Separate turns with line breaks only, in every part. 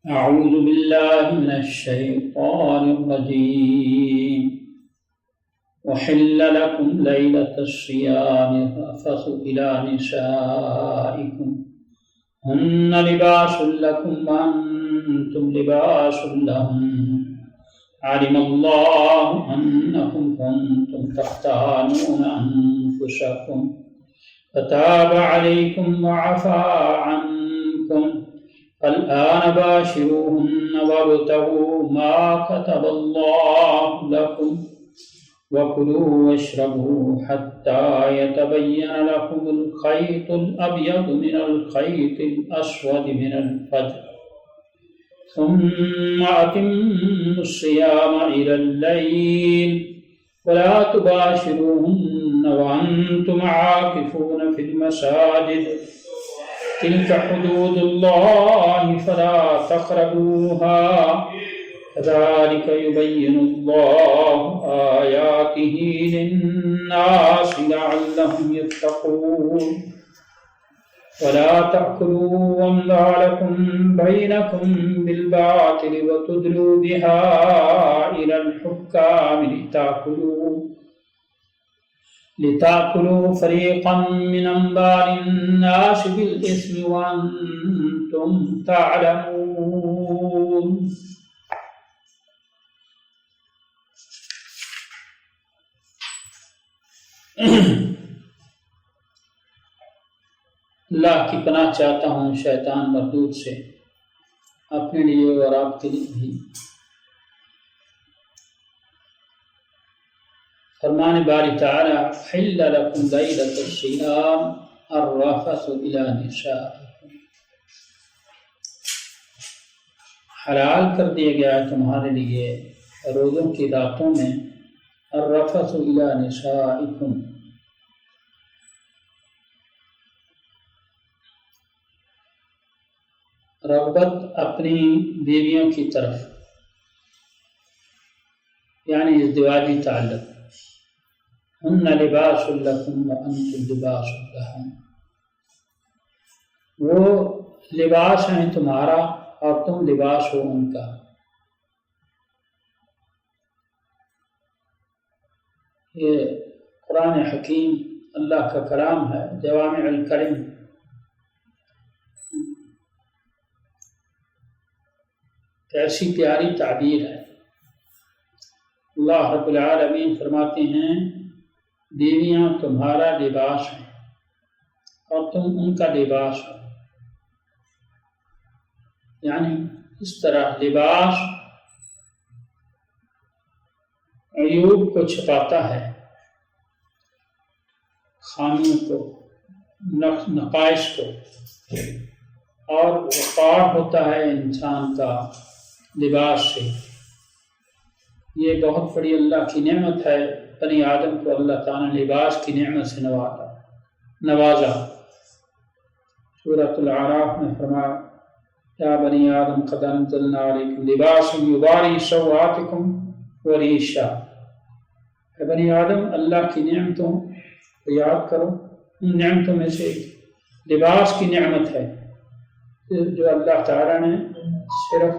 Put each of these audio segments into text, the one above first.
أعوذ بالله من الشيطان الرجيم وحل لكم ليلة الصيام الرفث إلى نسائكم هن لباس لكم وأنتم لباس لهن علم الله أنكم كنتم تختانون أنفسكم فتاب عليكم وعفى عنكم الآن باشروهن وابتغوا ما كتب الله لكم وكلوا واشربوا حتى يتبين لكم الخيط الأبيض من الخيط الأسود من الفجر ثم أتموا الصيام إلى الليل ولا تباشروهن وأنتم عاكفون في المساجد تلك حدود الله فلا تقربوها كذلك يبين الله آياته للناس لعلهم يتقون ولا تأكلوا أموالكم بينكم بالباطل وتدلوا بها إلى الحكام لتأكلوا فريقا من أموال الناس بالإثم وأنتم تعلمون. اللہ کی پناہ چاہتا ہوں شیطان مردود سے، اپنے لیے اور آپ کے لیے بھی۔ فرمان باری تعالی حل لکم لیلۃ الصیام الرفث الی نسائکم، حلال کر دیا گیا ہے تمہارے لیے روزوں کی راتوں میں الرفث الی نسائکم، رغبت اپنی بیویوں کی طرف، یعنی ازدواجی تعلق۔ ہن لباس لکم وانتم لباس لہن، وہ لباس ہیں تمہارا اور تم لباس ہو ان کا۔ یہ قرآن حکیم اللہ کا کلام ہے، جوامع الکلم، ایسی پیاری تعبیر ہے۔ اللہ رب العالمین فرماتے ہیں بیویاں تمہارا لباس ہیں اور تم ان کا لباس ہو، یعنی اس طرح لباس عیوب کو چھپاتا ہے، خامیوں کو، نقائص کو، اور وقار ہوتا ہے انسان کا لباس سے۔ یہ بہت بڑی اللہ کی نعمت ہے، بنی آدم کو اللہ تعالیٰ نے لباس کی نعمت سے نوازا۔ سورۃ الاعراف میں فرمایا یا بنی آدم قد انزلنا علیکم لباس یواری سوآتکم وریشا، اے بنی آدم اللہ کی نعمتوں کو یاد کرو، ان نعمتوں میں سے لباس کی نعمت ہے جو اللہ تعالیٰ نے صرف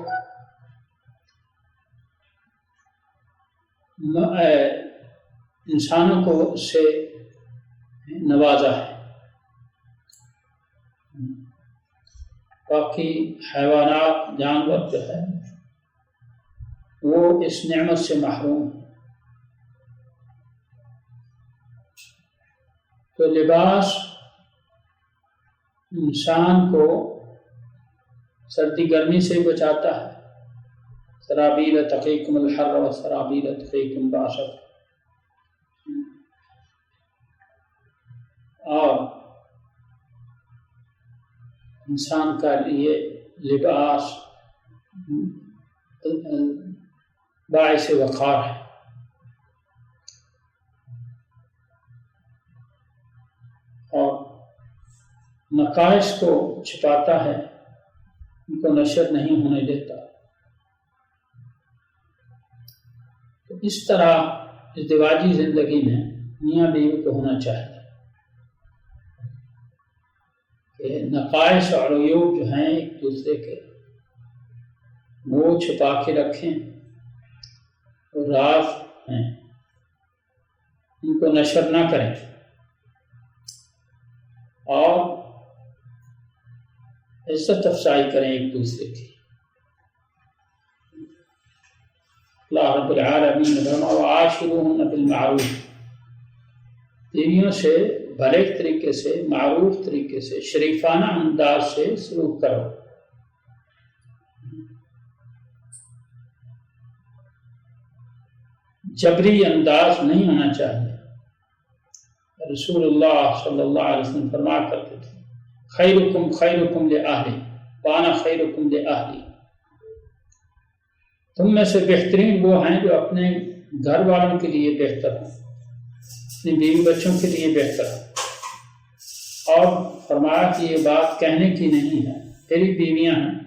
انسانوں کو اس سے نوازا ہے، باقی حیوانات جانور جو ہے وہ اس نعمت سے محروم۔ تو لباس انسان کو سردی گرمی سے بچاتا ہے، سرابیل تقیکم الحر و سرابیل تقیکم باسط، اور انسان کا لیے لباس باعث وقار ہے۔ اور نقائص کو چھپاتا ہے، ان کو نشر نہیں ہونے دیتا۔ تو اس طرح ازدواجی زندگی میں میاں بیوی کو ہونا چاہیے کہ نقائص اور عیوب جو ہیں ایک دوسرے کے وہ چھپا کے رکھیں، راز ہیں ان کو نشر نہ کریں، اور عزت افزائی کریں ایک دوسرے کی۔ اللہ رب العالمین نے فرمایا وعاشروہن بالمعروف، بیویوں سے بھلے طریقے سے، معروف طریقے سے، شریفانہ انداز سے سلوک کرو۔ جبری انداز نہیں ہونا چاہیے۔ رسول اللہ صلی اللہ علیہ وسلم فرمایا کرتے تھے خیرکم خیرکم لأہلی وانا خیرکم لأہلی، تم میں سے بہترین وہ ہیں جو اپنے گھر والوں کے لیے بہتر ہیں، اپنی بیوی بچوں کے لیے بہتر ہیں۔ اور فرمایا کہ یہ بات کہنے کی نہیں ہے، تیری بیویاں ہیں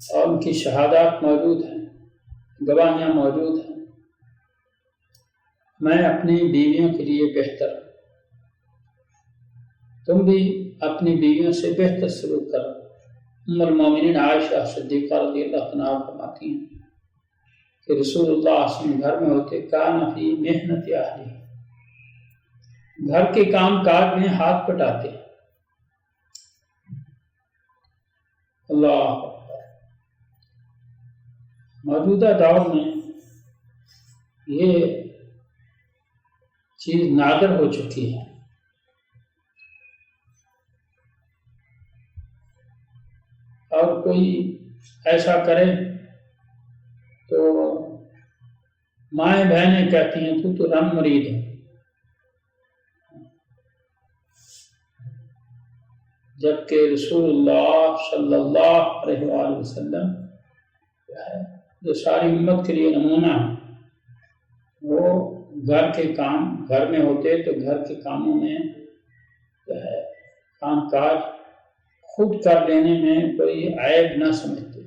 اور ان کی شہادات موجود ہیں، گواہیاں موجود ہیں، میں اپنی بیویوں کے لیے بہتر ہوں، تم بھی اپنی بیویوں سے بہتر سلوک کرو۔ ام المومنین عائشہ صدیقہ رضی اللہ عنہا فرماتی ہیں کہ رسول اللہ صلی اللہ علیہ وسلم گھر میں ہوتے کان فی محنت اہلی، گھر کے کام کاج میں ہاتھ بٹاتے۔ اللہ موجودہ دور میں یہ چیز نادر ہو چکی ہے۔ اور کوئی ایسا کرے تو مائیں بہنیں کہتی ہیں تو رن مرید ہے، جبکہ رسول اللہ صلی اللہ علیہ وآلہ وسلم جو ساری امت کے لیے نمونہ ہے، وہ گھر کے کام گھر میں ہوتے تو گھر کے کاموں میں جو ہے کام کاج خود کر لینے میں کوئی عیب نہ سمجھتے۔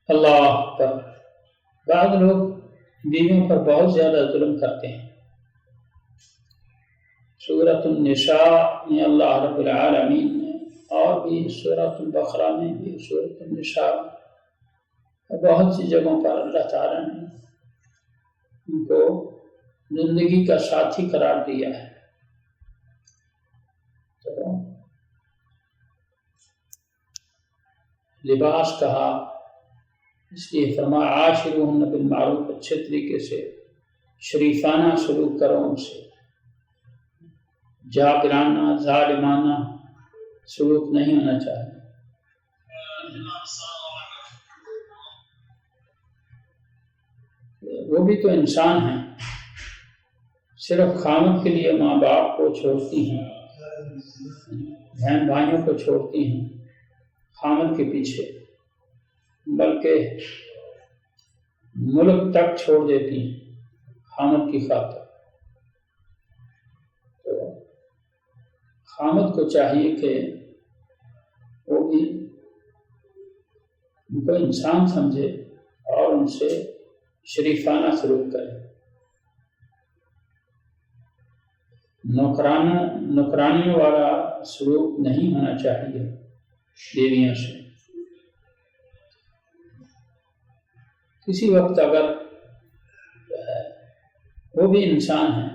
اللہ پر بعض لوگ بیویوں پر بہت زیادہ ظلم کرتے ہیں۔ سورۃ النساء میں اللہ رب العالمین نے، اور بھی سورۃ البقرہ میں بھی، سورۃ النساء بہت سی جگہوں پر اللہ تعالیٰ نے ان کو زندگی کا ساتھی قرار دیا ہے۔ تو لباس کہا، اس لیے فرمایا عاشروہن بالمعروف، اچھے طریقے سے شریفانہ سلوک کرو ان سے، جابرانہ ظالمانہ سلوک نہیں ہونا چاہیے۔ وہ بھی تو انسان ہیں، صرف خامد کے لیے ماں باپ کو چھوڑتی ہیں، بہن بھائیوں کو چھوڑتی ہیں خامد کے پیچھے، بلکہ ملک تک چھوڑ دیتی ہیں خامد کی خاطر۔ تو خامد کو چاہیے کہ وہ بھی ان کو انسان سمجھے اور ان سے شریفانہ سلوک کرے، نوکرانیوں والا سلوک نہیں ہونا چاہیے بیویوں سے۔ کسی وقت اگر وہ بھی انسان ہیں،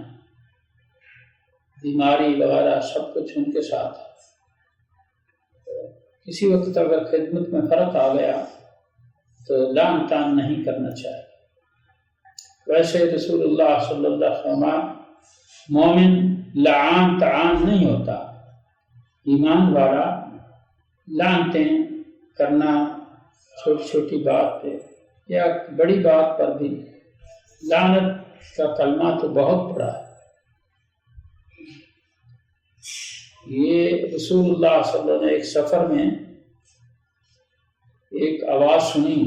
بیماری وغیرہ سب کچھ ان کے ساتھ ہے، کسی وقت اگر خدمت میں فرق آ گیا تو لعن طعن نہیں کرنا چاہیے۔ ویسے رسول اللہ صلی اللہ علیہ وسلم مومن لعان طعان نہیں ہوتا، ایمان والا لعنتیں کرنا چھوٹی چھوٹی بات پہ یا بڑی بات پر بھی لعنت کا کلمہ تو بہت بڑا ہے۔ یہ رسول اللہ صلی اللہ علیہ وسلم نے ایک سفر میں ایک آواز سنی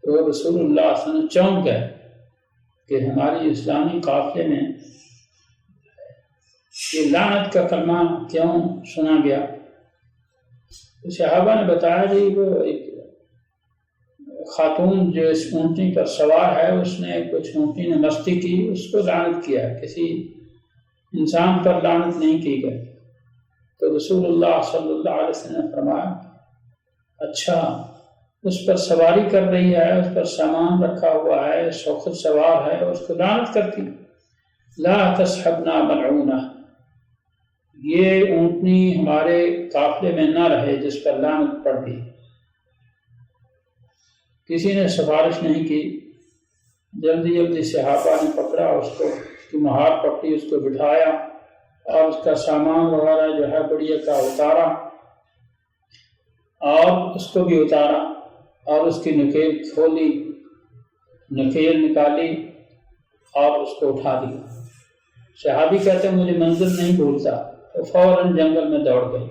تو رسول اللہ صلی اللہ علیہ وسلم چونک گئے کہ ہماری اسلامی قافلے میں یہ لعنت کا کلمہ کیوں سنا گیا؟ تو صحابہ نے بتایا جی وہ ایک خاتون جو اس اونٹنی پر سوار ہے، اس نے کچھ اونٹنی نے مستی کی، اس کو لعنت کیا، کسی انسان پر لعنت نہیں کی گئی، تو رسول اللہ صلی اللہ علیہ وسلم نے فرمایا اچھا اس پر سواری کر رہی ہے، اس پر سامان رکھا ہوا ہے، خود سوار ہے، اور اس کو لعنت کرتی، لا تصحبنا ملعونہ، یہ اونٹنی ہمارے قافلے میں نہ رہے جس پر لعنت پڑ گئی۔ کسی نے سفارش نہیں کی، جلدی جلدی صحابہ نے پکڑا اس کو، اس کی مہار پکڑی، اس کو بٹھایا اور اس کا سامان وغیرہ جو ہے بڑھیا کا اتارا، اور اس کو بھی اتارا اور اس کی نکیل کھولی، نکیل نکالی اور اس کو اٹھا دیا۔ صحابی کہتے ہیں مجھے منظر نہیں بھولتا، تو فوراً جنگل میں دوڑ گئی۔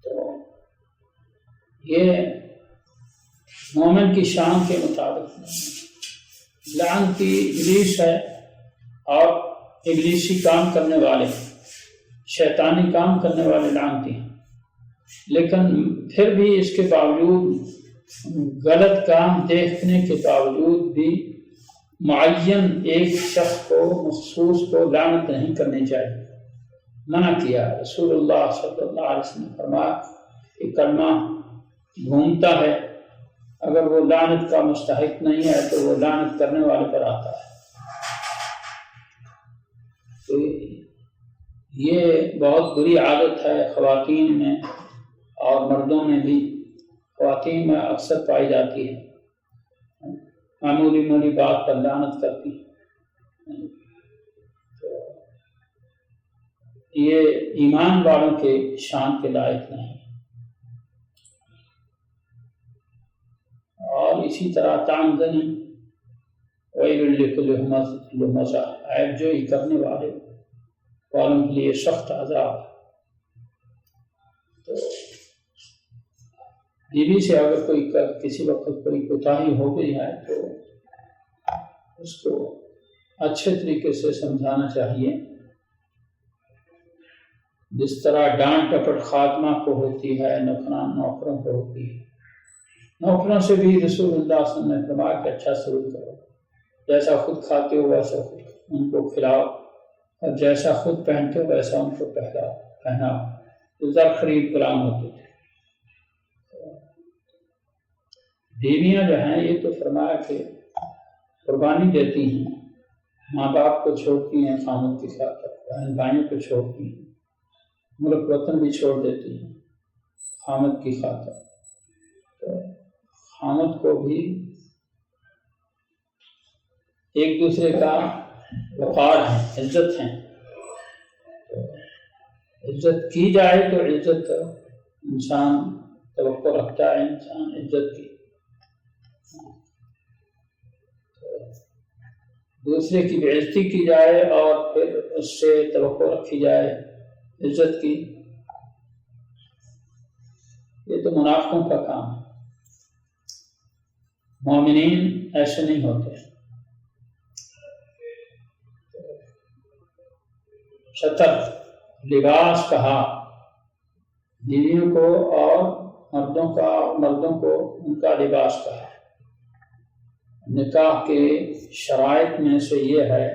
تو یہ مومن کی شان کے مطابق لعنتی ابلیس ہے، اور ابلیسی کام کرنے والے، شیطانی کام کرنے والے لعنتی ہیں، لیکن پھر بھی اس کے باوجود غلط کام دیکھنے کے باوجود بھی معین ایک شخص کو مخصوص کو لعنت نہیں کرنی چاہیے، منع کیا۔ رسول اللہ صلی اللہ علیہ وسلم نے فرمایا کہ کلمہ گھومتا ہے، اگر وہ لعنت کا مستحق نہیں ہے تو وہ لعنت کرنے والے پر آتا ہے۔ تو یہ بہت بری عادت ہے خواتین میں اور مردوں میں بھی، خواتین میں اکثر پائی جاتی ہے، معمولی بات پر لعنت کرتی ہیں۔ تو یہ ایمان والوں کے شان کے لائق نہیں۔ اور اسی طرح تعمدنی ویل لکل ہمزۃ لمزہ، عیب جوئی کرنے والوں کے لیے سخت عذاب ہے۔ تو بیوی سے اگر کوئی کسی وقت کوئی کوتاہی ہو گئی ہے تو اس کو اچھے طریقے سے سمجھانا چاہیے، جس طرح ڈانٹ ڈپٹ خاتمہ کو ہوتی ہے، نوکروں کو ہوتی ہے۔ نوکروں سے بھی رسول اللہ صلی اللہ علیہ وسلم نے فرمایا کہ اچھا سلوک کرو، جیسا خود کھاتے ہو ویسا خود ان کو کھلاؤ، اور جیسا خود پہنتے ہو ویسا ان کو پہناؤ۔ زر خرید غلام ہوتے تھے۔ بیویاں جو ہیں یہ تو فرمایا کہ قربانی دیتی ہیں، ماں باپ کو چھوڑتی ہیں خامد کی خاطر، بہن بھائیوں کو چھوڑتی ہیں، ملک وطن بھی چھوڑ دیتی ہیں خامد کی خاطر۔ تو خامد کو بھی ایک دوسرے کا وقار ہے، عزت ہے، عزت کی جائے تو عزت انسان توقع رکھتا ہے، انسان عزت کی، دوسرے کی بے عزتی کی جائے اور پھر اس سے توقع رکھی جائے عزت کی، یہ تو منافقوں کا کام ہے۔ مومنین ایسے نہیں ہوتے۔ شطر لباس کہا بیویوں کو اور مردوں کو ان کا لباس کہا۔ نکاح کے شرائط میں سے یہ ہے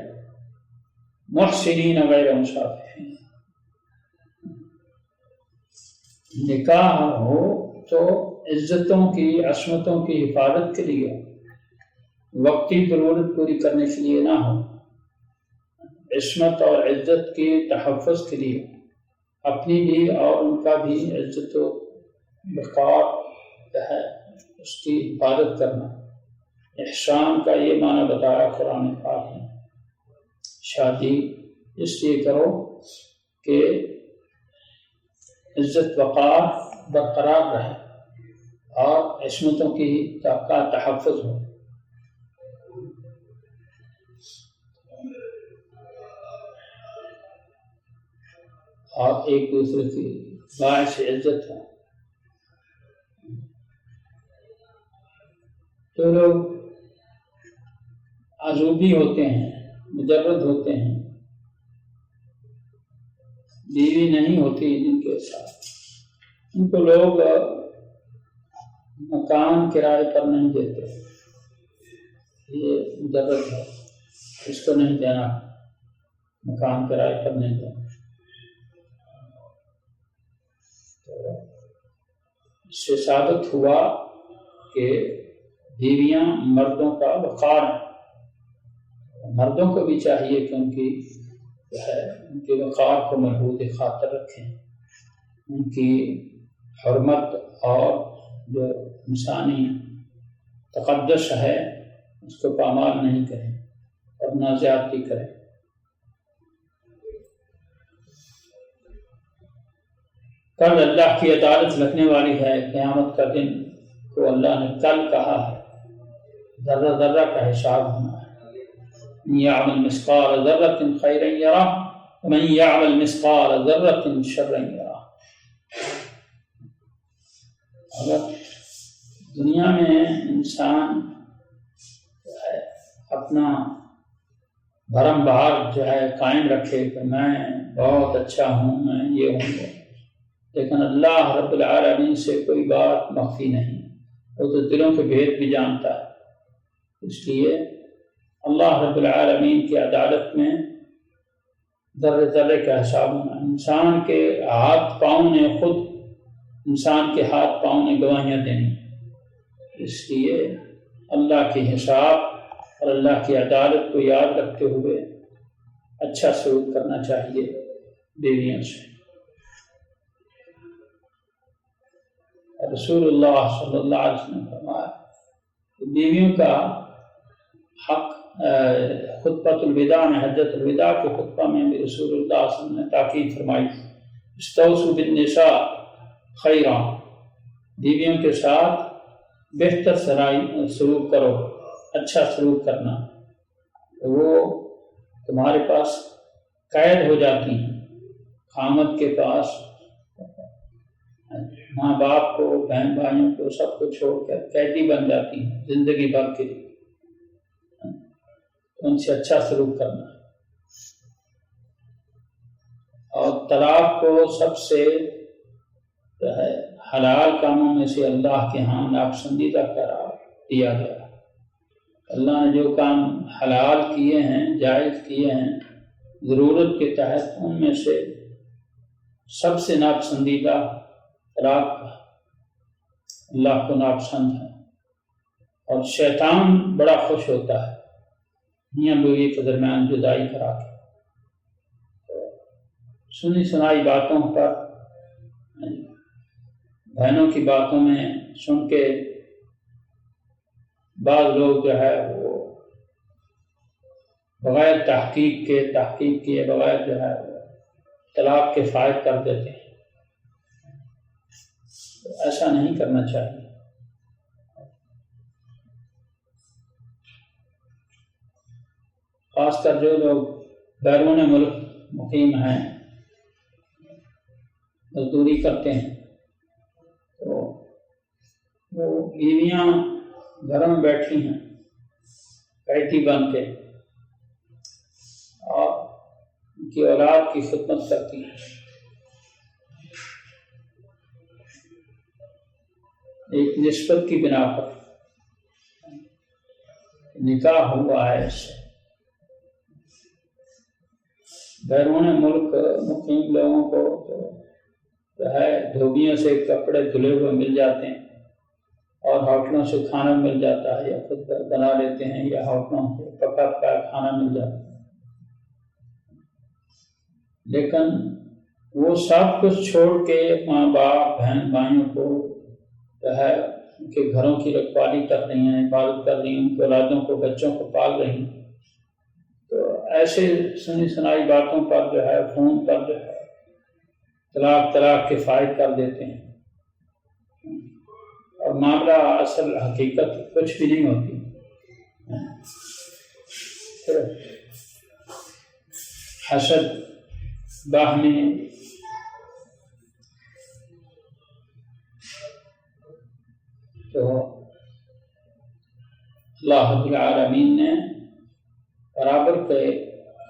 محسنین غیر مسافحین، نکاح ہو تو عزتوں کی، عصمتوں کی حفاظت کے لیے، وقتی ضرورت پوری کرنے کے لیے نہ ہو، عصمت اور عزت کے تحفظ کے لیے، اپنی بھی اور ان کا بھی عزت و وقار ہے اس کی حفاظت کرنا۔ احسان کا یہ معنی بتایا قرآن پاک نے، شادی اس لیے کرو کہ عزت وقار برقرار رہے اور عصمتوں کی کا تحفظ ہو۔ اور ایک دوسرے کی باعث عزت ہو۔ تو لوگ عجوبی ہوتے ہیں، مجرد ہوتے ہیں، بیوی نہیں ہوتی جن کے ساتھ، ان کو لوگ مکان کرائے پر نہیں دیتے، یہ مجرد ہے۔ اس کو نہیں دینا، مکان کرائے پر نہیں دینا۔ تو اس سے ثابت ہوا کہ بیویاں مردوں کا وقار ہیں، مردوں کو بھی چاہیے کہ ان کے وقار کو محفوظ خاطر رکھیں، ان کی حرمت اور جو انسانی تقدس ہے اس کو پامال نہیں کریں اور نہ زیادتی کریں۔ کل اللہ کی عدالت لگنے والی ہے، قیامت کا دن کو اللہ نے کل کہا ہے، ذرہ ذرہ کا حساب ہونا ہے۔ من يعمل مثقال ذرة خيرا يره ومن يعمل مثقال ذرة شرا يره۔ اگر دنیا میں انسان اپنا بھرم بھار جو ہے قائم رکھے کہ میں بہت اچھا ہوں، میں یہ ہوں گا، لیکن اللہ رب العالمین سے کوئی بات مخفی نہیں، وہ تو دلوں کے بھید بھی جانتا ہے۔ اس لیے اللہ رب العالمین کی عدالت میں ذرے ذرے کا حساب ہونا۔ انسان کے ہاتھ پاؤں نے خود انسان کے ہاتھ پاؤں نے گواہیاں دینی، اس لیے اللہ کی حساب اور اللہ کی عدالت کو یاد رکھتے ہوئے اچھا سلوک کرنا چاہیے بیویوں سے۔ رسول اللہ صلی اللہ علیہ وسلم نے فرمایا کہ بیویوں کا حق خطبۃ الوداع میں، حجۃ الوداع کے خطبہ میں بھی رسول اللہ صلی اللہ علیہ وسلم نے تاکید فرمائی، استوصوا بالنساء خیرا، بیویوں کے ساتھ بہتر سلوک کرو، اچھا سلوک کرنا، وہ تمہارے پاس قید ہو جاتی ہیں، خامد کے پاس ماں باپ کو، بہن بھائیوں کو، سب کو چھوڑ کر قیدی بن جاتی ہیں زندگی بھر کے لیے، ان سے اچھا سلوک کرنا۔ اور طلاق کو سب سے جو ہے حلال کاموں میں سے اللہ کے ہاں ناپسندیدہ قرار دیا گیا۔ اللہ نے جو کام حلال کیے ہیں، جائز کیے ہیں ضرورت کے تحت، ان میں سے سب سے ناپسندیدہ طلاق اللہ کو ناپسند ہے، اور شیطان بڑا خوش ہوتا ہے میاں بیوی کے درمیان جدائی کرا کے۔ سنی سنائی باتوں پر، بہنوں کی باتوں میں سن کے بعض لوگ جو ہے وہ بغیر تحقیق کیے بغیر جو ہے طلاق کے فائد کر دیتے ہیں۔ ایسا نہیں کرنا چاہیے۔ خاص کر جو لوگ بیرون ملک مقیم ہیں، مزدوری کرتے ہیں، تو وہ بیویاں گھروں میں بیٹھی ہیں قیدی بن کے، اور ان کی اولاد کی خدمت کرتی ہیں۔ ایک نسبت کی بنا پر نکاح ہوا ہے، اس سے بیرون ملک مقیم لوگوں کو جو ہے دھوبیوں سے کپڑے دھلے ہوئے مل جاتے ہیں، اور ہوٹلوں سے کھانا مل جاتا ہے، یا خود بنا لیتے ہیں، یا ہوٹلوں سے پکا پکا کھانا مل جاتا ہے، لیکن وہ سب کچھ چھوڑ کے ماں باپ، بہن بھائیوں کو جو ہے ان کے گھروں کی رکھوالی کر رہی ہیں، حفاظت کر رہی ہیں، ان کے اولادوں کو، بچوں کو پال رہی ہیں، تو ایسے سنی سنائی باتوں پر جو ہے فون پر جو ہے طلاق کے فائد کر دیتے ہیں، اور معاملہ اصل حقیقت کچھ بھی نہیں ہوتی۔ حسد، باہمی تو اللہ رب العالمین نے برابر کے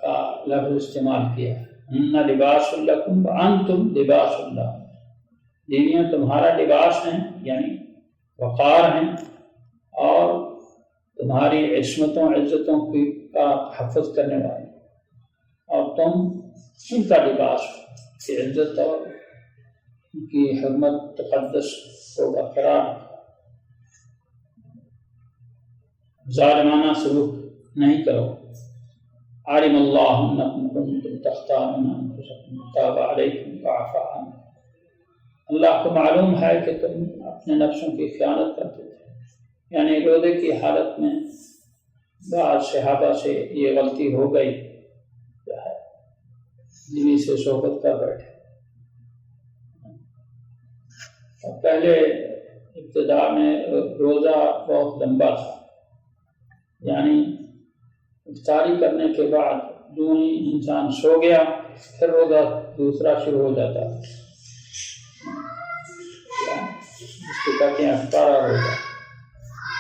کا لفظ استعمال کیا، ان لباس لکم وانتم لباس لہن، بیویاں تمہارا لباس ہیں، یعنی وقار ہیں، اور تمہاری عصمتوں عزتوں کی کا تحفظ کرنے والے، اور تم ان کا لباس کی عزت اور ان کی حرمت تقدس کو برقرار رکھا، ظالمانہ سلوک نہیں کرو۔ عالم اللہ انکم کنتم تختارون انفسکم تاب علیکم وعفی عنکم، اللہ کو معلوم ہے کہ تم اپنے نفسوں کی خیانت کرتے تھے، یعنی روزے کی حالت میں بعض صحابہ سے یہ غلطی ہو گئی، بیوی سے صحبت کر بیٹھے۔ پہلے ابتدا میں روزہ بہت لمبا تھا، یعنی افطاری کرنے کے بعد جو ہی انسان سو گیا پھر روزہ دوسرا شروع ہو جاتا، جس کو کہتے ہیں افطارا روزہ،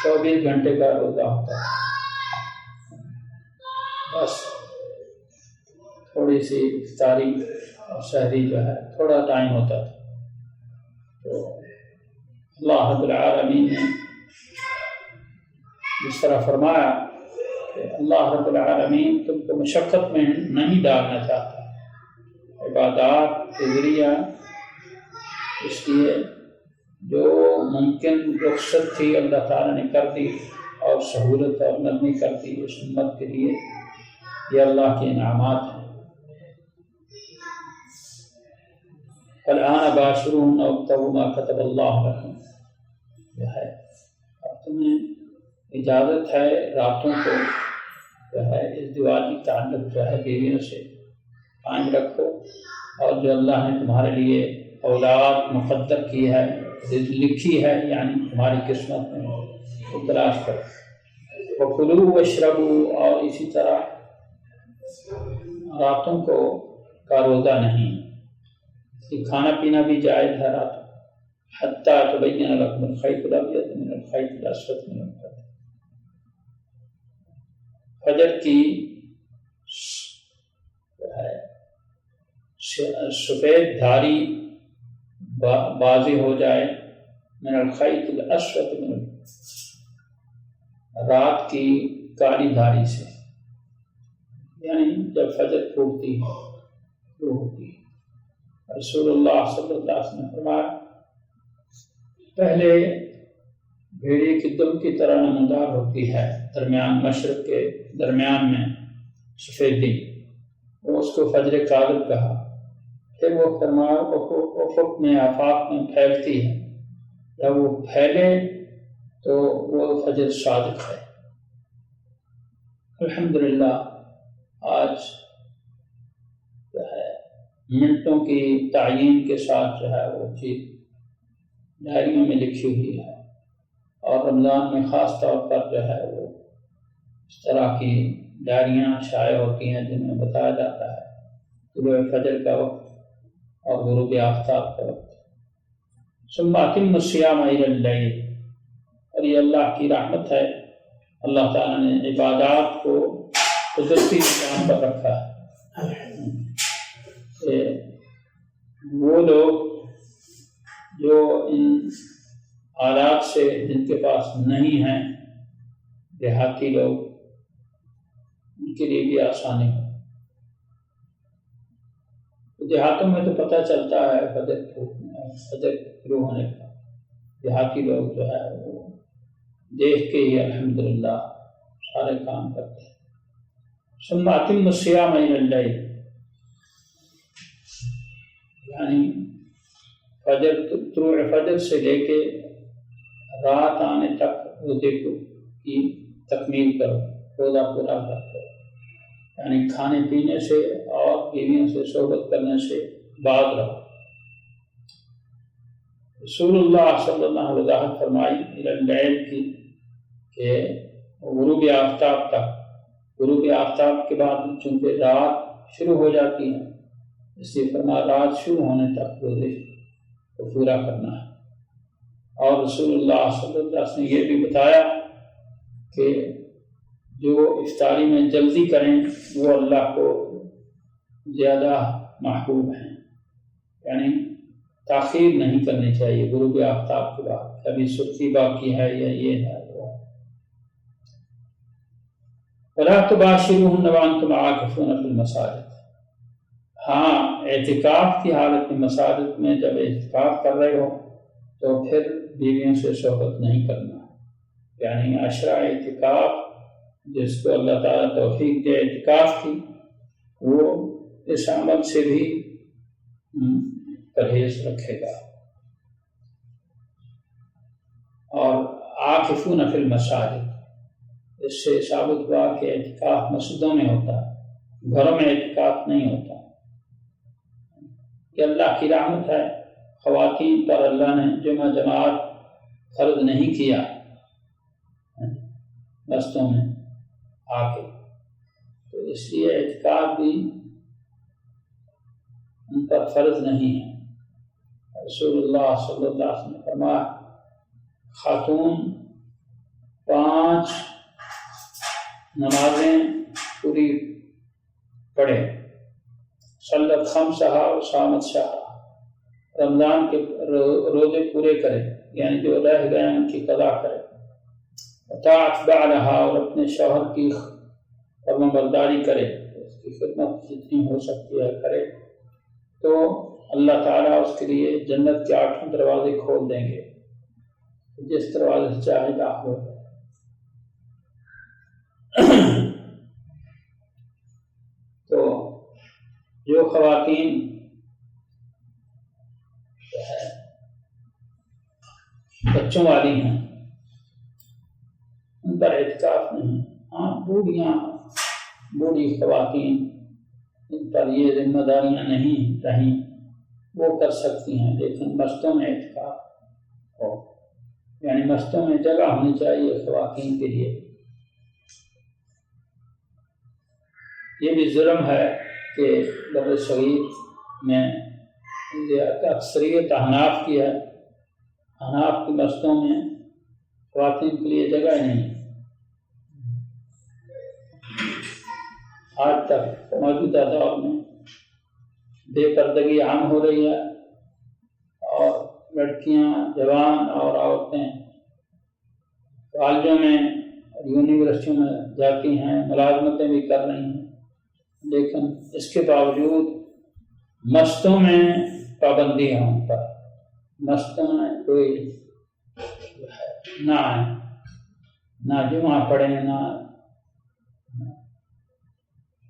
24 گھنٹے کا روزہ ہوتا ہے، بس تھوڑی سی افطاری اور سحری جو ہے تھوڑا ٹائم ہوتا تھا۔ تو اللہ رب العالمین نے اس طرح فرمایا کہ اللہ رب العالمین تم کو مشقت میں نہیں ڈالنا چاہتا، عبادات کے ذریعہ، اس لیے جو ممکن رخصت تھی اللہ تعالیٰ نے کر دی اور سہولت اور نرمی کر دی اس امت کے لیے، یہ اللہ کے انعامات ہیں۔ فالآن باشرون وابتغوا ما كتب اللہ لکم، جو ہے اب تمہیں اجازت ہے راتوں کو جو ہے ازدواجی تعلق جو ہے بیویوں سے قائم رکھو، اور جو اللہ نے تمہارے لیے اولاد مقدر کی ہے، لکھی ہے، یعنی تمہاری قسمت میں، وہ تلاش کرو۔ وکلوا واشربوا، اور اسی طرح راتوں کو کا روزہ نہیں، کہ کھانا پینا بھی جائز ہے رات، حتیٰ تبین لکم الخیط الابیض من الخیط الاسود من الفجر، فجر کی سفید دھاری واضح ہو جائے، من الخیط الاسود من الفجر، رات کی کالی دھاری سے، یعنی جب فجر پھوٹتی ہے شروع ہوتی ہے۔ رسول اللہ صلی اللہ علیہ وسلم نے فرمایا پہلے بھیڑی کی دم کی طرح نمودار ہوتی ہے درمیان مشرق کے درمیان میں سفیدی، وہ اس کو فجر کاذب کہا، پھر وہ فرمایا افق میں آفاق میں پھیلتی ہے، جب وہ پھیلے تو وہ فجر صادق ہے۔ الحمدللہ آج جو ہے منٹوں کی تعیین کے ساتھ جو ہے وہ چیز ڈائریوں میں لکھی ہوئی ہے، اور رمضان میں خاص طور پر جو ہے وہ اس طرح کی ڈائریاں شائع ہوتی ہیں جن میں بتایا جاتا ہے طلوع فجر کا وقت اور غروب آفتاب کا وقت۔ ثم اتموا الصیام الی اللیل، اور یہ اللہ کی رحمت ہے، اللہ تعالیٰ نے عبادات کو قدرتی نظام پر رکھا ہے کہ وہ لوگ جو ان آلات سے جن کے پاس نہیں ہیں، دیہاتی لوگ، ان کے لیے بھی آسانی ہو۔ دیہاتوں میں تو پتہ چلتا ہے فجر شروع ہونے کا، دیہاتی لوگ جو ہے وہ دیکھ کے ہی الحمدللہ سارے کام کرتے ہیں۔ ثم اتموا الصیام الی اللیل، یعنی طلوع فجر سے لے کے رات آنے تک روزے کی تکمیل کرو، روزہ پورا کرو، یعنی کھانے پینے سے اور بیویوں سے صحبت کرنے سے باز رہو۔ رسول اللہ صلی اللہ علیہ وسلم فرمائی الی اللیل کی کہ غروب آفتاب تک، غروب آفتاب کے بعد چونکہ رات شروع ہو جاتی ہے، اس لیے فرمایا رات شروع ہونے تک روزے کو پورا کرنا ہے۔ اور رسول اللہ صلی اللہ علیہ وسلم نے یہ بھی بتایا کہ جو افطاری میں جلدی کریں وہ اللہ کو زیادہ محبوب ہیں، یعنی تاخیر نہیں کرنی چاہیے غروب آفتاب کے بعد، کبھی سرخی باقی ہے یا یہ ہے وہ۔ ولا تباشروهن وانتم عاکفون فی المساجد، ہاں اعتکاف کی حالت میں مساجد میں جب اعتکاف کر رہے ہو تو پھر بیویوں سے صحبت نہیں کرنا، یعنی عشرہ اعتکاف جس کو اللہ تعالیٰ توفیق دے اعتکاف کی، وہ اس عمل سے بھی پرہیز رکھے گا۔ اور عاکفون فی المساجد، اس سے ثابت ہوا کہ اعتکاف مسجدوں میں ہوتا ہے، گھروں میں اعتکاف نہیں ہوتا۔ کہ اللہ کی رحمت ہے، خواتین پر اللہ نے جمعہ جماعت فرض نہیں کیا مسجدوں میں آ کے، تو اس لیے اعتکاف بھی ان پر فرض نہیں ہے۔ رسول اللہ صلی اللہ علیہ وسلم نے فرمایا خاتون 5 نمازیں پوری پڑھے، صلت خمسہا و صامت شہرا، رمضان کے روزے پورے کرے، یعنی جو رہ گئے ان کی قضا کرے، اطاعت بعلہا، اور اپنے شوہر کی فرمانبرداری کرے، اس کی خدمت جتنی ہو سکتی ہے کرے، تو اللہ تعالیٰ اس کے لیے جنت کے 8 دروازے کھول دیں گے، جس دروازے سے چاہے داخل ہو۔ تو جو خواتین بچوں والی ہیں ان پر اعتکاف نہیں، ہاں بوڑھی خواتین ان پر یہ ذمہ داریاں نہیں رہیں، وہ کر سکتی ہیں، لیکن مسجدوں میں اعتکاف ہو، یعنی مسجدوں میں جگہ ہونی چاہیے خواتین کے لیے۔ یہ بھی ظلم ہے کہ بر صغیر میں اکثریت احناف کی ہے، احناف کی مسجدوں میں خواتین کے لیے جگہ ہی نہیں، آج تک موجودہ دور میں بے پردگی عام ہو رہی ہے، اور لڑکیاں جوان اور عورتیں کالجوں میں یونیورسٹیوں میں جاتی ہیں، ملازمتیں بھی کر رہی ہیں، لیکن اس کے باوجود مسجدوں میں پابندی ہے ان پر، مسجدوں میں کوئی نہ آئیں، نہ جمعہ پڑھیں، نہ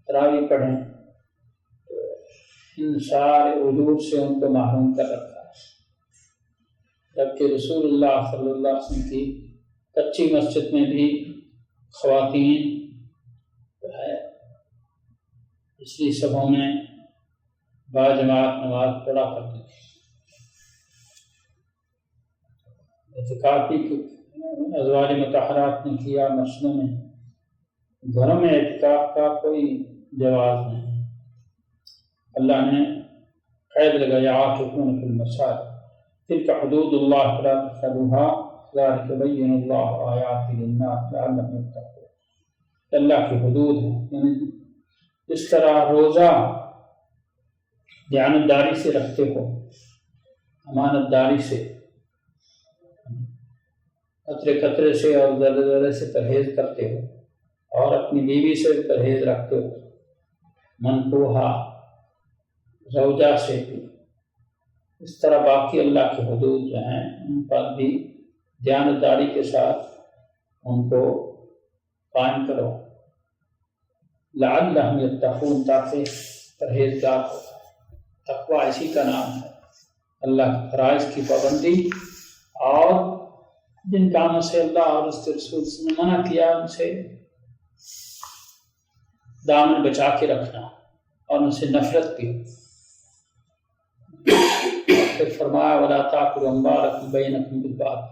تراویح پڑھیں، ان سارے اجور سے ان کو محروم کر رکھا ہے۔ جبکہ رسول اللہ صلی اللہ علیہ وسلم کی کچی مسجد میں بھی خواتین جو ہے پچھلی صفوں میں باجماعت نماز پڑھا کرتی تھی۔ اعتکافی ازواج مطہرات نے کیا مسجدوں میں، گھروں میں اعتکاف کا کوئی جواز نہیں۔ اللہ نے قید لگایا عاکفون فی المساجد تلک حدود اللہ فلا تقربوها ذلک یبین اللہ آیاتہ للناس لعلہم یتقون، اللہ کی حدود ہیں، یعنی اس طرح روزہ دیانتداری سے رکھتے ہو، امانت داری سے، قطرے قطرے سے اور ذرے ذرے سے پرہیز کرتے ہو، اور اپنی بیوی سے بھی پرہیز رکھتے ہو، منکوحہ زوجہ سے بھی، اس طرح باقی اللہ کی حدود جو ہیں ان پر بھی دیانتداری کے ساتھ ان کو قائم کرو، لعلہم یتقون، تاکہ پرہیزگار ہو۔ تقویٰ اسی کا نام ہے، اللہ کے فرائض کی پابندی، اور جن کاموں سے اللہ اور اس کے رسول نے منع کیا ان سے دامن بچا کے رکھنا، اور ان سے نفرت بھی۔ پھر فرمایا وَلَا تَأْكُلُوا أَمْوَالَكُمْ بَيْنَكُمْ بِالْبَاطِلِ،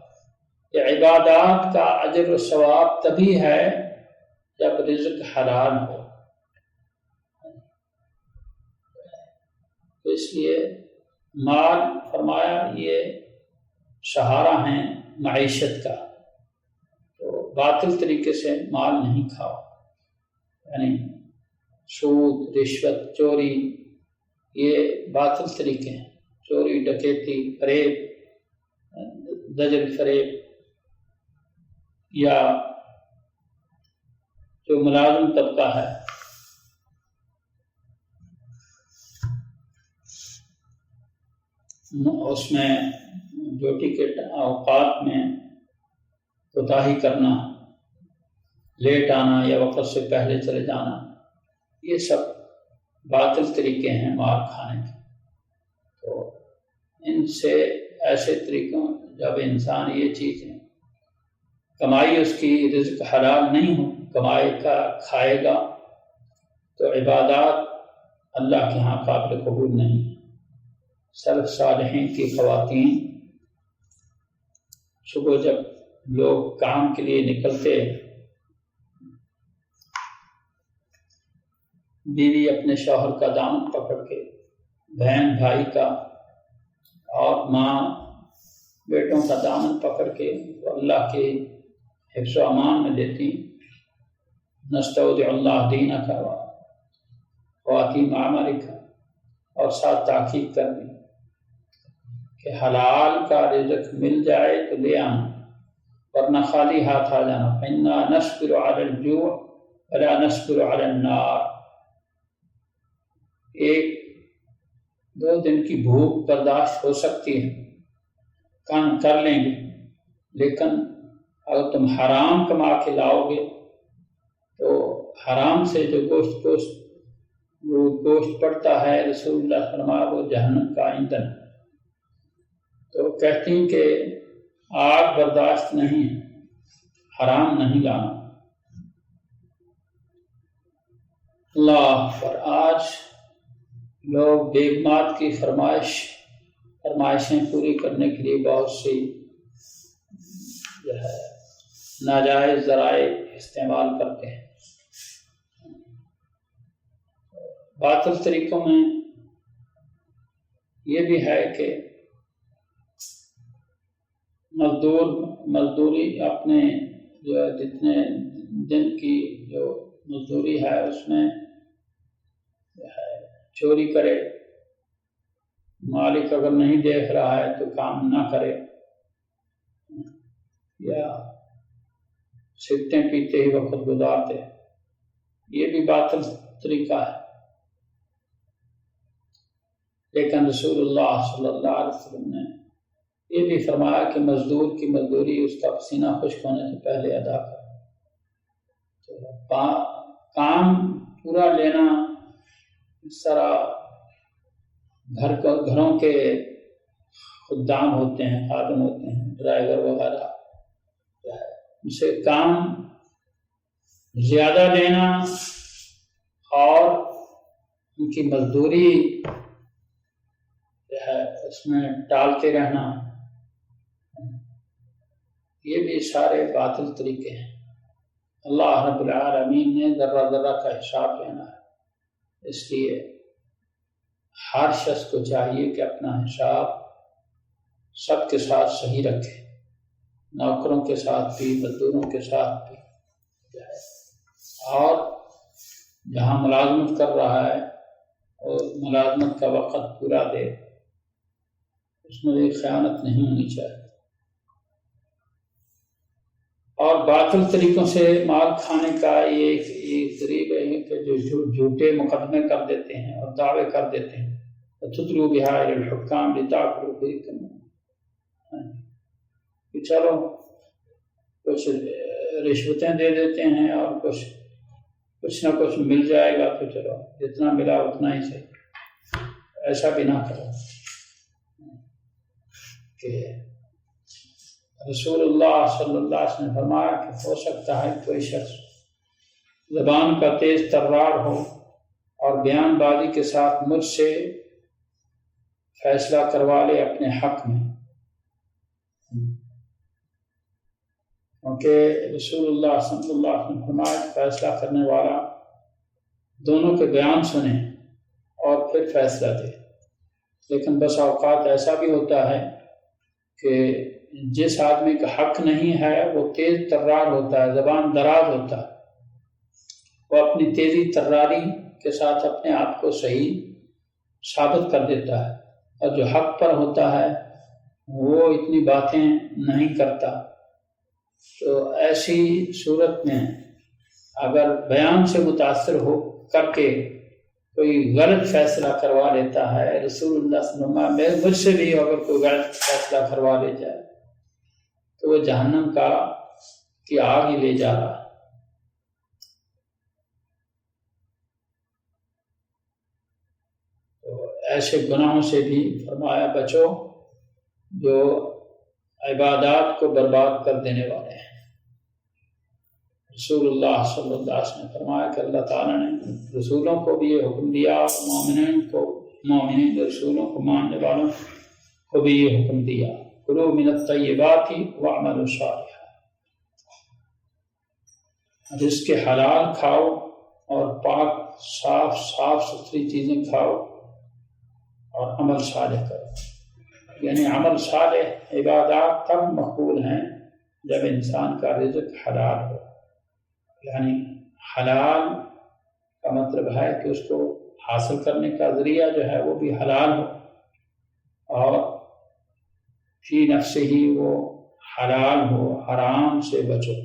کہ عبادات کا اجر و ثواب تبھی ہے جب رزق حلال ہو، تو اس لیے مال فرمایا یہ سہارا ہیں معیشت کا، تو باطل طریقے سے مال نہیں کھاؤ، یعنی سود، رشوت، چوری، یہ باطل طریقے ہیں، چوری، ڈکیتی، فریب، دجل فریب، یا جو ملازم طبقہ ہے اس میں ڈیوٹی کے اوقات میں کوتاہی کرنا، لیٹ آنا یا وقت سے پہلے چلے جانا، یہ سب باطل طریقے ہیں مار کھانے کے۔ تو ان سے ایسے طریقوں جب انسان یہ چیزیں کمائی اس کی رزق حلال نہیں ہو، کمائی کا کھائے گا تو عبادات اللہ کے ہاں قابل قبول نہیں۔ سلف صالحین کی خواتین صبح جب لوگ کام کے لیے نکلتے، بیوی اپنے شوہر کا دامن پکڑ کے، بہن بھائی کا، اور ماں بیٹوں کا دامن پکڑ کے وہ اللہ کے حفظ و امان میں دیتی، نستودع اللہ دینک واتیم عملک، اور ساتھ تاکید کرنی کہ حلال کا رزق مل جائے تو لے آنا، ورنہ خالی ہاتھ آ جانا۔ فإنا نصبر علی الجوع ولا نصبر علی النار، ایک دو دن کی بھوک برداشت ہو سکتی ہے، کام کر لیں گے، لیکن اگر تم حرام کما کے لاؤ گے تو حرام سے جو گوشت پڑتا ہے، رسول اللہ فرمایا وہ جہنم کا ایندھن ہے۔ تو کہتی ہیں کہ آگ برداشت نہیں ہے، حرام نہیں لانا۔ اللہ پر آج لوگ بیگمات کی فرمائشیں پوری کرنے کے لیے بہت سی ناجائز ذرائع استعمال کرتے ہیں۔ باطل طریقوں میں یہ بھی ہے کہ مزدوری اپنے جو جتنے دن کی جو مزدوری ہے اس میں چوری کرے، مالک اگر نہیں دیکھ رہا ہے تو کام نہ کرے، یا سگریٹیں پیتے ہی وقت گزارتے، یہ بھی باطل طریقہ ہے۔ لیکن رسول اللہ صلی اللہ علیہ وسلم نے یہ بھی فرمایا کہ مزدور کی مزدوری اس کا پسینہ خشک ہونے سے پہلے ادا کرے۔ تو کام پورا لینا، اس طرح گھروں کے خدام ہوتے ہیں، خادم ہوتے ہیں، ڈرائیور وغیرہ، ان سے کام زیادہ لینا اور ان کی مزدوری اس میں ٹالتے رہنا، یہ بھی سارے باطل طریقے ہیں۔ اللہ رب العالمین نے ذرہ ذرہ کا حساب لینا ہے، اس لیے ہر شخص کو چاہیے کہ اپنا حساب سب کے ساتھ صحیح رکھے، نوکروں کے ساتھ بھی، مزدوروں کے ساتھ بھی، اور جہاں ملازمت کر رہا ہے اور ملازمت کا وقت پورا دے، اس میں بھی خیانت نہیں ہونی چاہیے۔ اور باطل طریقوں سے مال کھانے کا ایک ذریعہ ہے کہ جو جھوٹے مقدمے کر دیتے ہیں اور دعوے کر دیتے ہیں، تدلوا بها الى الحكام لتاكلوا بكم، کہ چلو کچھ رشوتیں دے دیتے ہیں اور کچھ نہ کچھ مل جائے گا، تو چلو جتنا ملا اتنا ہی صحیح۔ ایسا بھی نہ کرو کہ رسول اللہ صلی اللہ علیہ وسلم نے فرمایا کہ ہو سکتا ہے کوئی شخص زبان کا تیز ترار ہو اور بیان بازی کے ساتھ مجھ سے فیصلہ کروا لے اپنے حق میں، کیونکہ رسول اللہ صلی اللہ علیہ وسلم فرمایا فیصلہ کرنے والا دونوں کے بیان سنے اور پھر فیصلہ دے۔ لیکن بس اوقات ایسا بھی ہوتا ہے کہ جس آدمی کا حق نہیں ہے وہ تیز ترار ہوتا ہے، زبان دراز ہوتا ہے، وہ اپنی تیزی تراری کے ساتھ اپنے آپ کو صحیح ثابت کر دیتا ہے، اور جو حق پر ہوتا ہے وہ اتنی باتیں نہیں کرتا۔ تو ایسی صورت میں اگر بیان سے متاثر ہو کر کے کوئی غلط فیصلہ کروا لیتا ہے، رسول اللہ صلی اللہ علیہ وسلم مجھ سے بھی اگر کوئی غلط فیصلہ کروا لے جائے تو وہ جہنم کی آگ ہی لے جا رہا ہے۔ تو ایسے گناہوں سے بھی فرمایا بچو جو عبادات کو برباد کر دینے والے ہیں۔ رسول اللہ صلی اللہ علیہ وسلم نے فرمایا کہ اللہ تعالیٰ نے رسولوں کو بھی یہ حکم دیا اور مومنین رسولوں کو ماننے والوں کو بھی یہ حکم دیا، کلوا من الطیبات واعملوا صالحا، رزق کے حلال کھاؤ اور پاک صاف ستھری چیزیں کھاؤ اور عمل صالح کرو۔ یعنی عمل صالح عبادات تب مقبول ہیں جب انسان کا رزق حلال ہو، یعنی حلال کا مطلب ہے کہ اس کو حاصل کرنے کا ذریعہ جو ہے وہ بھی حلال ہو، اور فی نفسہ ہی وہ حلال ہو، حرام سے بچو۔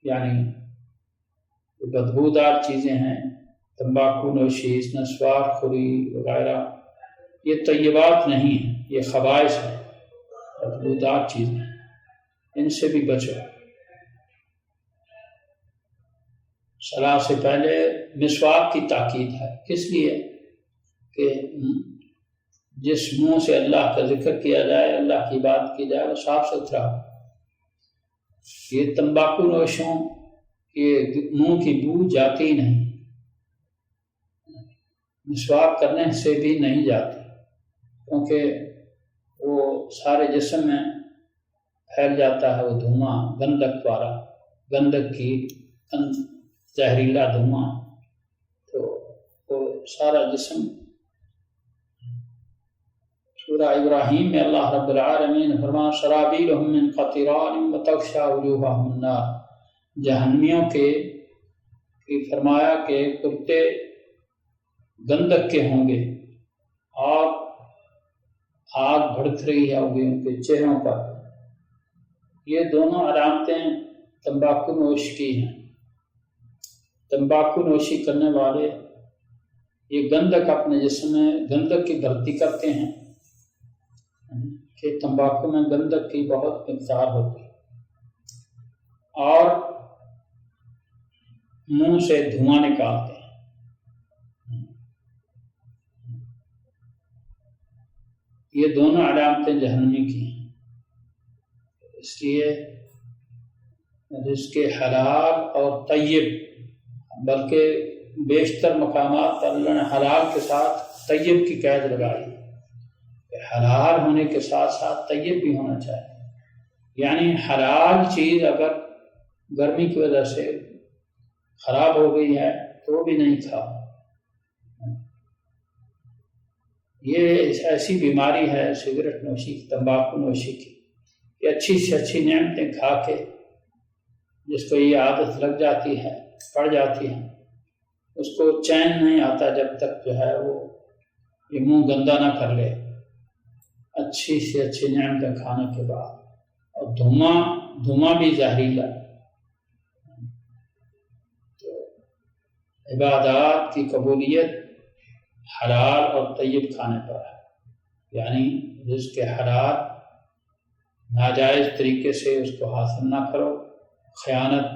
یعنی بدبودار چیزیں ہیں، تمباکو نوشی، نسوار خوری وغیرہ، یہ طیبات نہیں ہیں، یہ خبائث ہیں، بدبودار چیزیں ہیں، ان سے بھی بچو۔ صلاۃ سے پہلے مسواک کی تاکید ہے، کس لیے؟ کہ جس منہ سے اللہ کا ذکر کیا جائے، اللہ کی بات کی جائے، وہ صاف ستھرا ہو۔ یہ تمباکو نوشوں کے منہ کی بو جاتی نہیں، مسواک کرنے سے بھی نہیں جاتی، کیونکہ وہ سارے جسم میں پھیل جاتا ہے، وہ دھواں گندک والا، گندک کی زہریلا دھواں، تو وہ سارا جسم۔ سورہ ابراہیم میں اللہ رب العالمین نے فرمایا سرابیلہم من قطران وتغشی وجوہہم النار، جہنمیوں کے فرمایا کہ کرتے گندک کے ہوں گے اور آگ بھڑک رہی ہے ہوگی ان کے چہروں پر۔ یہ دونوں علامتیں تمباکو نوش کی ہیں۔ تمباکو نوشی کرنے والے یہ گندک اپنے جسم میں گندک کی بھرتی کرتے ہیں کہ تمباکو میں گندک کی بہت مقدار ہوتی ہے، اور منہ سے دھواں نکالتے ہیں۔ یہ دونوں علامتیں جہنمی کی ہیں، اس لیے رزق حلال اور طیب، بلکہ بیشتر مقامات پر اللہ نے حلال کے ساتھ طیب کی قید لگائی کہ حلال ہونے کے ساتھ ساتھ طیب بھی ہونا چاہیے۔ یعنی حلال چیز اگر گرمی کی وجہ سے خراب ہو گئی ہے تو بھی نہیں کھاؤ۔ یہ ایسی بیماری ہے سگریٹ نوشی کی، تمباکو نوشی کی، کہ اچھی سے اچھی نعمتیں کھا کے جس کو یہ عادت لگ جاتی ہے، پڑ جاتی ہے، اس کو چین نہیں آتا جب تک جو ہے وہ یہ منہ گندا نہ کر لے اچھی سے اچھی نعمتیں کھانے کے بعد۔ اور دھواں بھی زہریلا۔ تو عبادات کی قبولیت حلال اور طیب کھانے پر ہے، یعنی رزق حلال ناجائز طریقے سے اس کو حاصل نہ کرو، خیانت،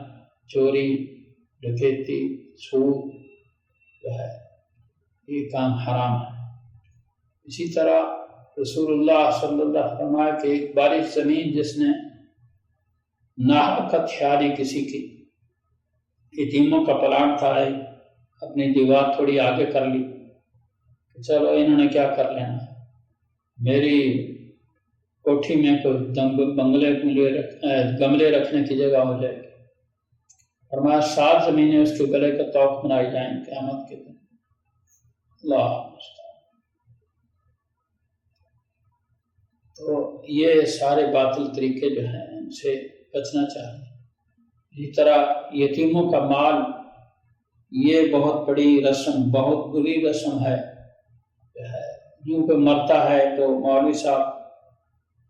چوری، ڈکیتی، سود جو ہے یہ کام حرام ہے۔ اسی طرح رسول اللہ صلی اللہ علیہ وسلم فرمایا کہ ایک بارش زمین جس نے ناحقت خیالی کسی کی، یتیموں کا پلان تھا، اپنی دیوار تھوڑی آگے کر لی کہ چلو انہوں نے کیا کر لینا، میری کوٹھی میں کوئی گملے رکھنے کی جگہ ہو جائے گی۔ فرمایا 7 زمینیں اس کے گلے کا توق بنائی جائیں قیامت کے دن۔ اللہ تو یہ سارے باطل طریقے جو ہیں ان سے بچنا چاہیے۔ اسی طرح یتیموں کا مال، یہ بہت بڑی رسم، بہت بری رسم ہے۔ جو کوئی مرتا ہے تو مولوی صاحب،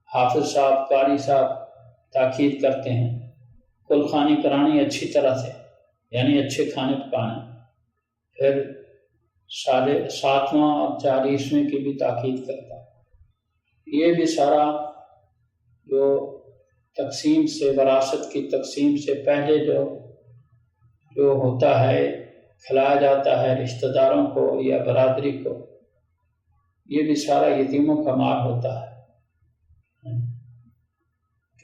حافظ صاحب، قاری صاحب تاکید کرتے ہیں کل خوانی کرانی اچھی طرح سے، یعنی اچھے کھانے پکانا. پھر 7واں اور 40ویں کی بھی تاکید کرتا ہے. یہ بھی سارا جو تقسیم سے وراثت کی تقسیم سے پہلے جو ہوتا ہے کھلایا جاتا ہے رشتہ داروں کو یا برادری کو، یہ بھی سارا یتیموں کا مال ہوتا ہے.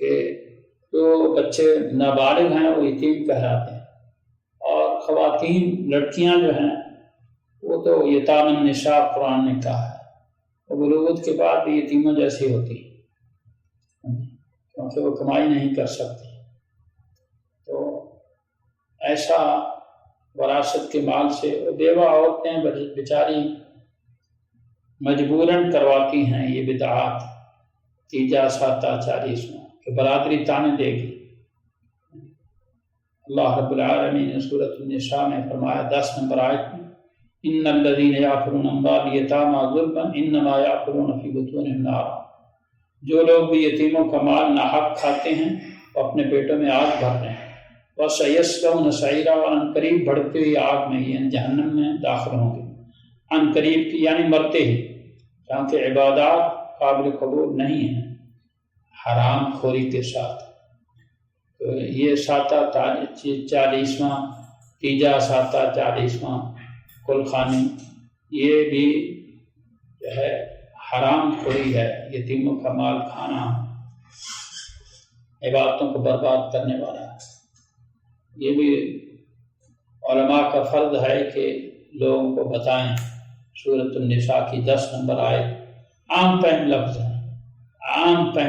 کہ جو بچے نابالغ ہیں وہ یتیم کہلاتے ہیں، اور خواتین لڑکیاں جو ہیں وہ تو یتام النساء قرآن نے کہا ہے، وہ بلوغت کے بعد بھی یتیموں جیسی ہوتی ہیں کیونکہ وہ کمائی نہیں کر سکتی. تو ایسا وراثت کے مال سے بیوہ عورتیں بیچاری مجبوراً کرواتی ہیں یہ بدعات 3 7 40 کہ برادری تانے دے گی. اللہ رب العالمین نے سورۃ النساء میں فرمایا 10 نمبر آیت میں ان الذین یاکلون اموال الیتامی ظلما انما یاکلون فی بطونہم نارا. جو لوگ بھی یتیموں کا مال ناحق کھاتے ہیں وہ اپنے پیٹوں میں آگ بھر رہے ہیں. وَسَيَصْلَوْنَ سَعِيرًا، اور ان قریب بڑھتی ہوئی آگ میں یعنی جہنم میں داخل ہوں گے. ان قریب کی یعنی مرتے ہی، کیونکہ عبادات قابل قبول نہیں ہیں حرام خوری کے ساتھ. تو یہ 40واں 40واں کل خانی یہ بھی جو ہے حرام خوری ہے. یتیموں کا مال کھانا عبادتوں کو برباد کرنے والا ہے. یہ بھی علماء کا فرض ہے کہ لوگوں کو بتائیں. سورۃ النساء کی 10 نمبر آیت عام فہم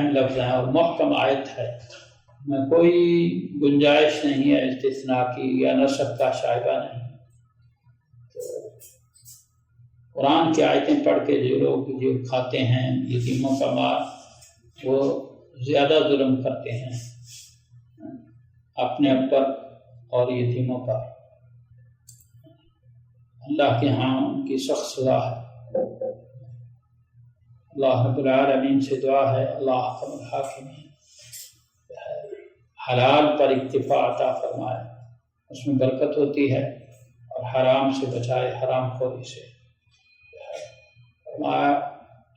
لفظ ہے اور محکم آیت ہے، میں کوئی گنجائش نہیں ہے استثناء کی یا نسخ کا شائبہ نہیں. قرآن کی آیتیں پڑھ کے جو لوگ جو کھاتے ہیں یتیموں کا مال وہ زیادہ ظلم کرتے ہیں اپنے اوپر اور یتیموں پر. اللہ کے ہاں ان کی سخت سزا ہے. اللہ رب العالمین سے دعا ہے اللہ حکم الحاکمین حلال پر اکتفا عطا فرمائے، اس میں برکت ہوتی ہے، اور حرام سے بچائے، حرام خوری سے.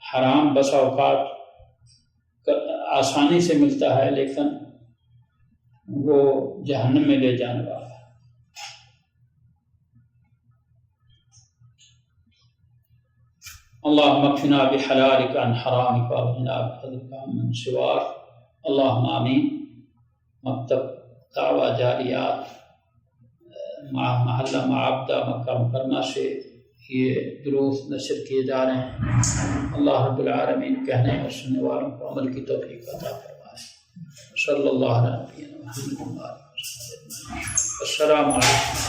حرام بسا اوقات آسانی سے ملتا ہے لیکن وہ جہنم میں لے جانے والا ہے. اللہم اکفنا بحلالک عن حرامک واغننا بفضلک عمن سواک. اللہم آمین. مکتب دعویٰ جاریات محلہ معابدہ مکہ مکرمہ سے یہ دروس نشر کیے جا رہے ہیں. اللہ رب العالمین کہنے اور سننے والوں کو عمل کی توفیق عطا فرمائے. صلی اللہ علیہ وسلم. السلام علیکم.